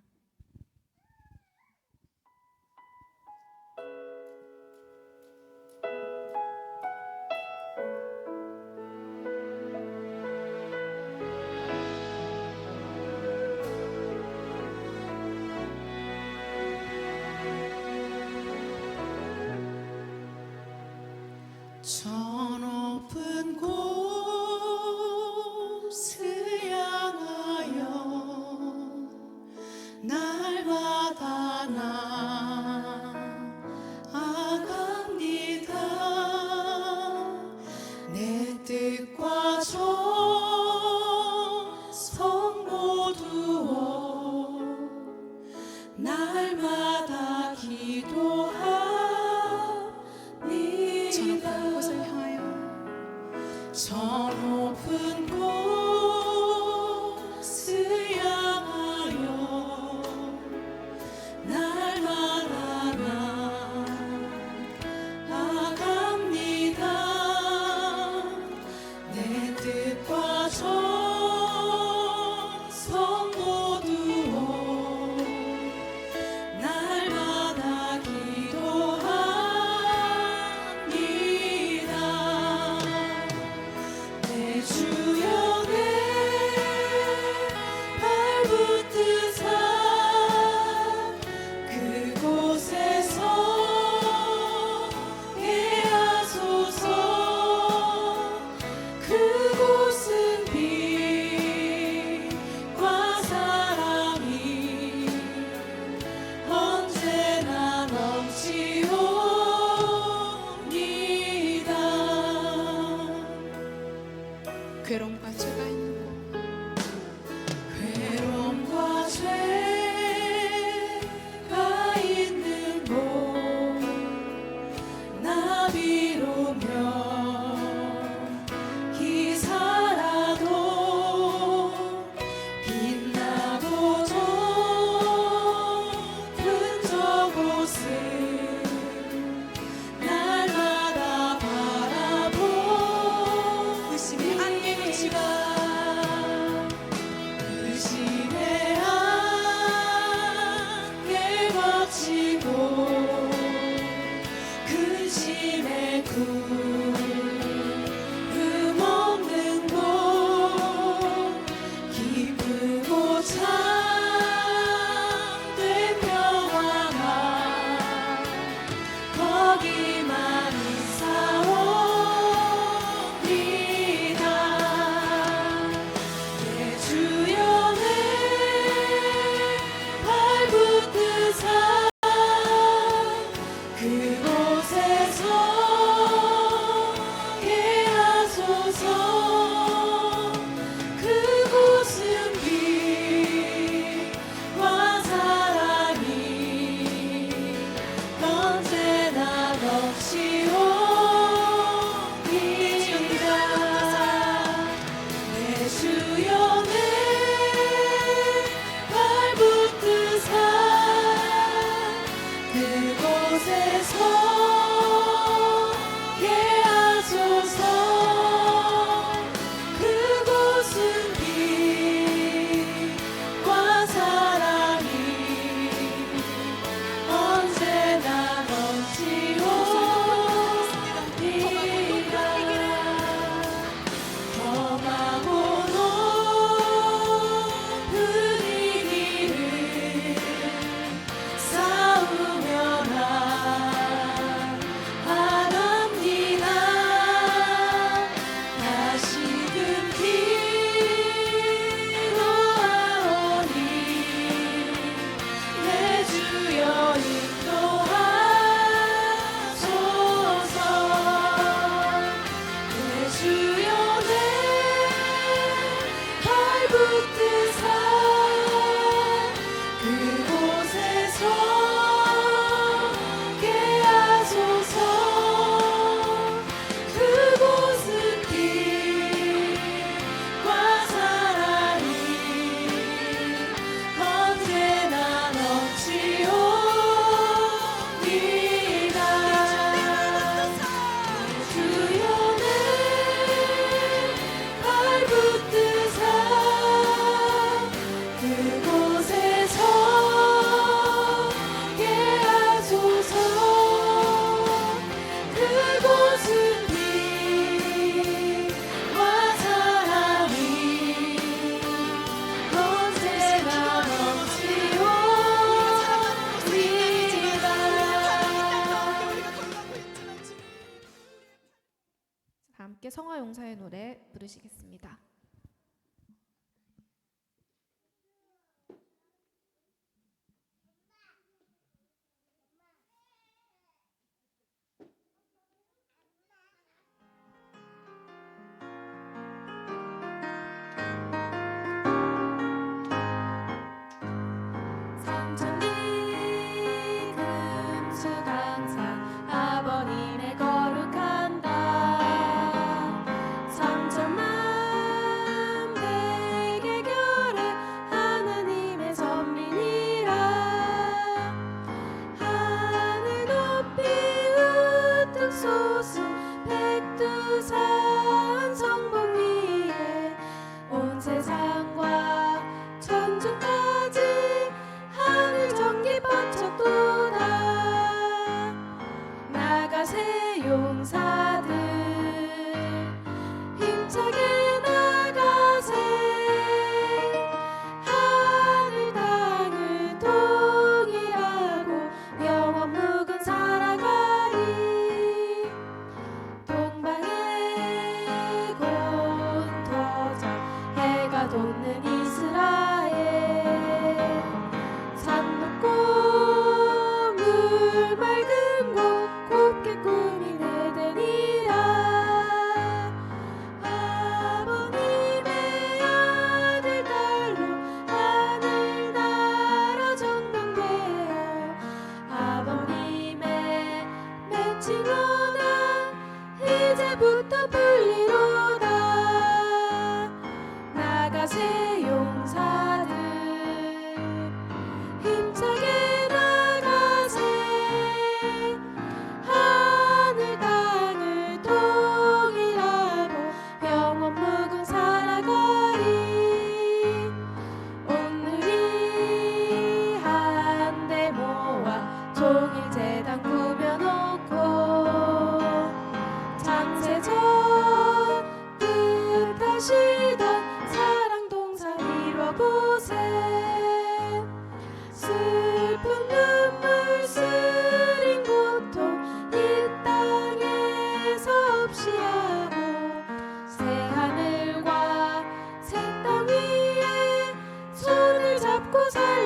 참된 평화가 거기만 있사옵니다. 내 주연의 발붙드사 그곳에서 예하소서. 그곳은 빛과 사랑이 언제나 넘치옵니다. 내 주연의 발붙드사 그곳에서 예하소서. 그곳은 빛과 사랑이 언제나 넘치옵니다. 험하고 높은 이 길을 싸우며 나아갑니다. 다시금 기도하오니 내 주여 인도하소서. 내 주여 내 발붙드사 그곳에서 예하소서. 그곳은 빛과 사랑이 언제나 넘치옵니다. 주여 내 발붙드사 그곳에서 예하소서. 그곳은 빛과 사랑이 언제나 넘치옵니다. 다 함께 성화용사의 노래 부르시겠습니다. 삼천리 금수강산 아버님의 거룩한 달 3천만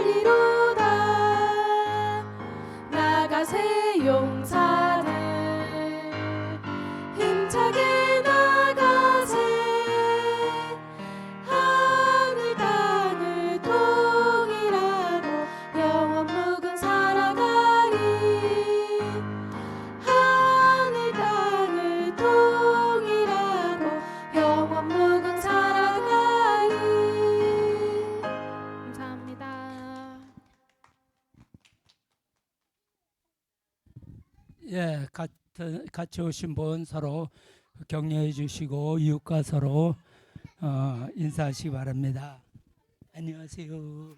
이루다 나가세 용사들 힘차게 나가세 하늘 땅을 통일하고 영원 무궁 살아가리 하늘 땅을 통일하고 영원 무궁 살아가리. 감사합니다. 예, 같이 오신 분 서로 격려해 주시고 이웃과 서로 인사하시기 바랍니다. 안녕하세요.